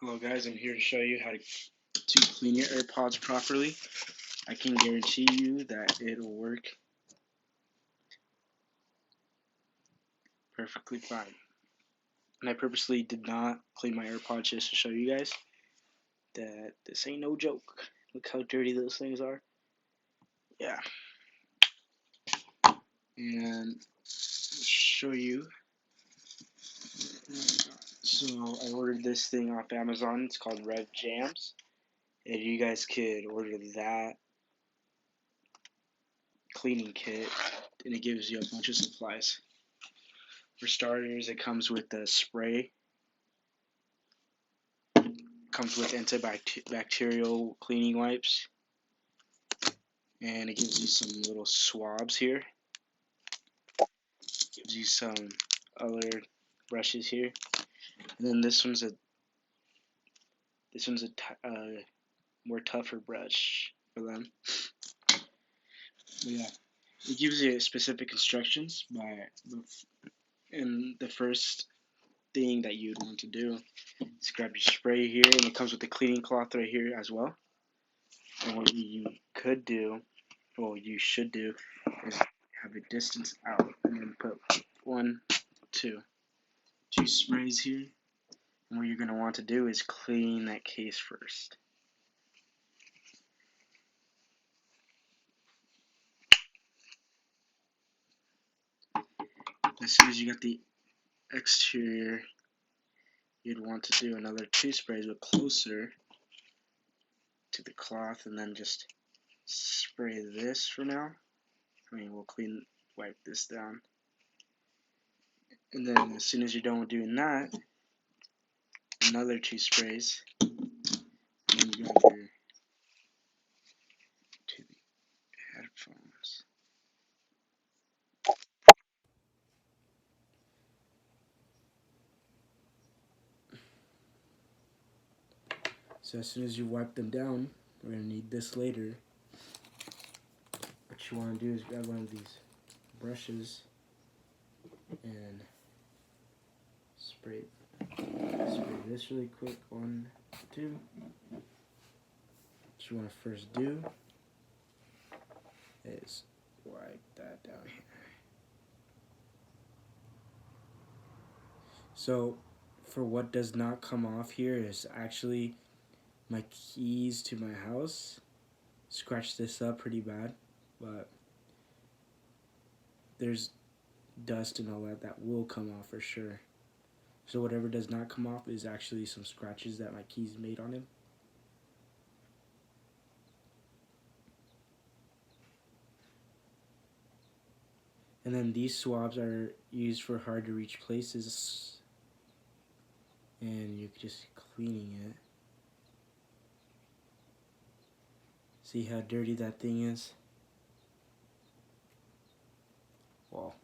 Hello guys, I'm here to show you how to clean your AirPods properly. I can guarantee you that it'll work perfectly fine. And I purposely did not clean my AirPods just to show you guys that this ain't no joke. Look how dirty those things are. Yeah. And I'll show you. So I ordered this thing off Amazon. It's called Rev Jams. And you guys could order that cleaning kit and it gives you a bunch of supplies. For starters, it comes with a spray. Comes with antibacterial cleaning wipes. And it gives you some little swabs here. Gives you some other brushes here. And then this one's a more tougher brush for them. But yeah, it gives you specific instructions and the first thing that you'd want to do is grab your spray here, and it comes with the cleaning cloth right here as well. And what you could do, or you should do, is have a distance out and then put two sprays here. And what you're going to want to do is clean that case first. As soon as you get the exterior, you'd want to do another two sprays, but closer to the cloth, and then just spray this for now. We'll wipe this down. And then as soon as you're done with doing that, another two sprays. And you go to the headphones. So as soon as you wipe them down, we're going to need this later. What you want to do is grab one of these brushes and spray this really quick. 1, 2. What you want to first do is wipe that down here. So for what does not come off here is actually my keys to my house. Scratched this up pretty bad, but there's dust and all that will come off for sure. So whatever does not come off is actually some scratches that my keys made on him. And then these swabs are used for hard to reach places, and you're just cleaning it. See how dirty that thing is? Well,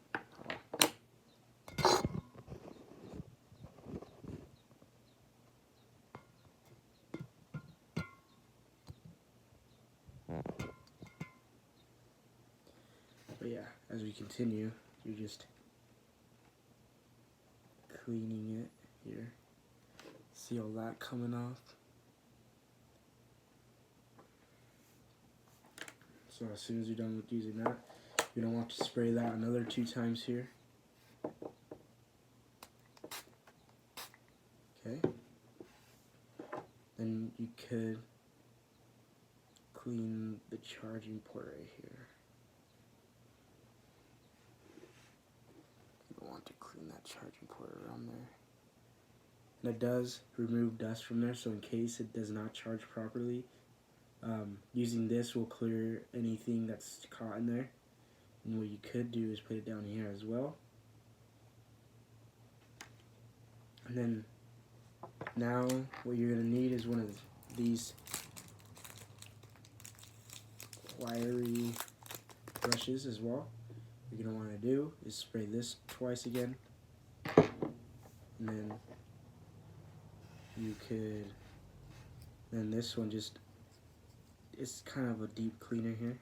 but yeah, as we continue, you're just cleaning it here. See all that coming off? So as soon as you're done with using that, you're going to want to spray that another 2 times here. Okay. Then you could clean the charging port right here. You want to clean that charging port around there. And it does remove dust from there, so in case it does not charge properly, using this will clear anything that's caught in there. And what you could do is put it down here as well. And then now what you're going to need is one of these wiry brushes as well. What you're going to want to do is spray this twice again. And then you could, then this one just, it's kind of a deep cleaner here.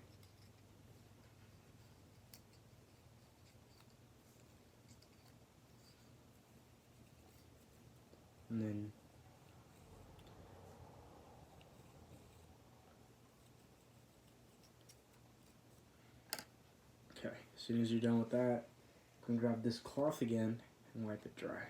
And then As soon as you're done with that, you can grab this cloth again and wipe it dry.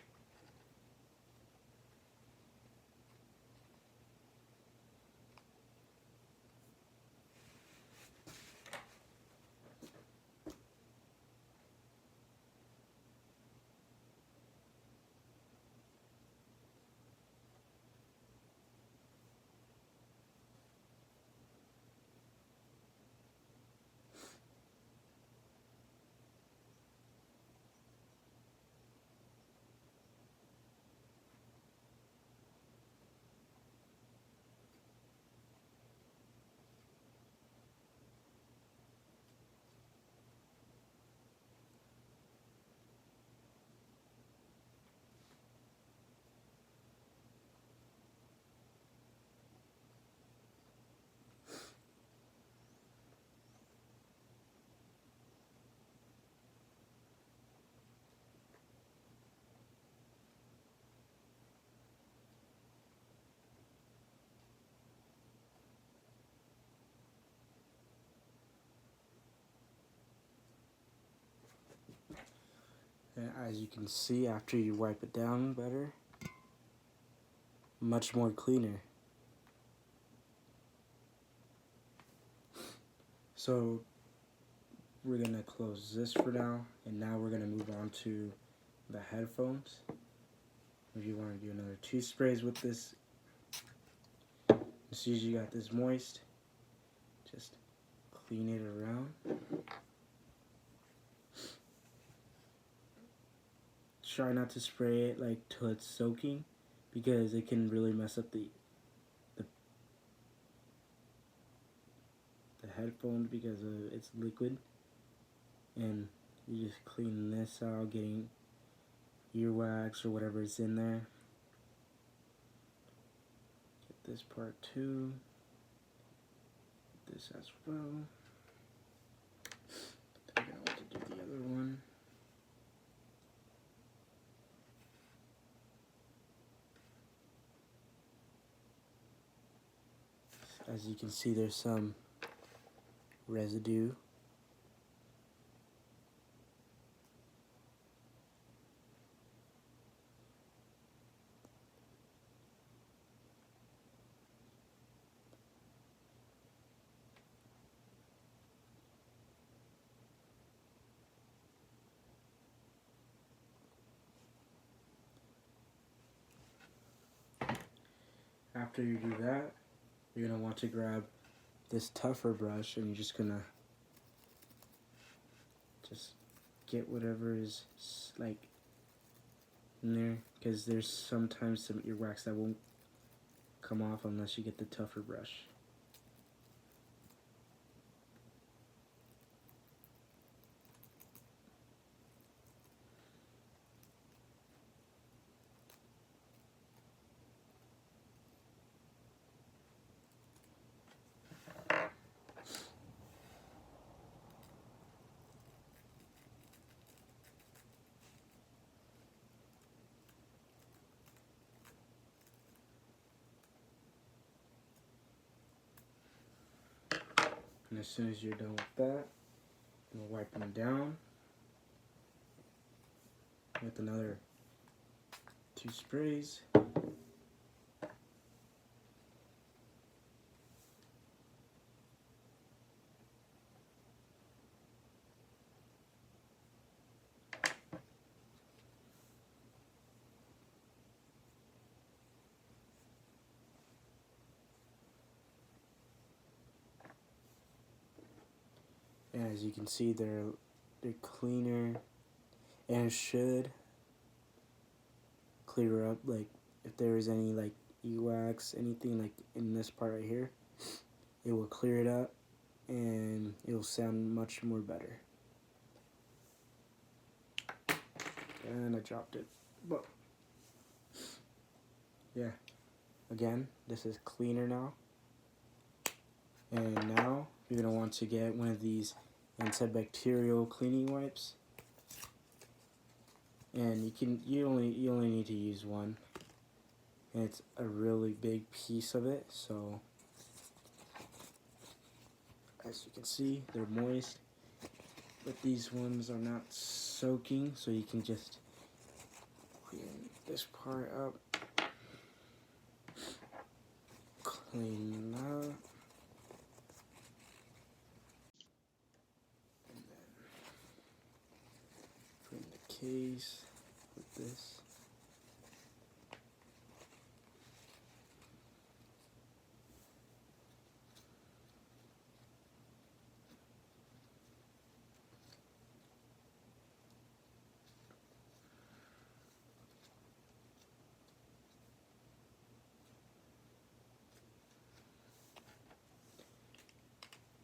And as you can see, after you wipe it down better, much more cleaner. So we're gonna close this for now, and now we're gonna move on to the headphones. If you want to do another 2 sprays with this, as soon as you got this moist, just clean it around. Try not to spray it like till it's soaking, because it can really mess up the headphones because it's liquid. And you just clean this out, getting earwax or whatever is in there. Get this part too. This as well. Then we're going to do the other one. As you can see, there's some residue. After you do that, you're going to want to grab this tougher brush, and you're just going to just get whatever is like in there, because there's sometimes some earwax that won't come off unless you get the tougher brush. And as soon as you're done with that, you'll wipe them down with another 2 sprays. And as you can see, they're cleaner, and it should clear up, like if there is any like earwax, anything like in this part right here, it will clear it up and it will sound much more better. And I dropped it, but yeah, again, this is cleaner now. And now you're gonna want to get one of these antibacterial cleaning wipes, and you only need to use one, and it's a really big piece of it. So as you can see, they're moist. but these ones are not soaking, so you can just clean this part up, clean it up, and then put in the case with this.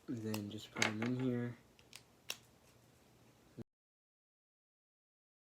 And then just put them in here.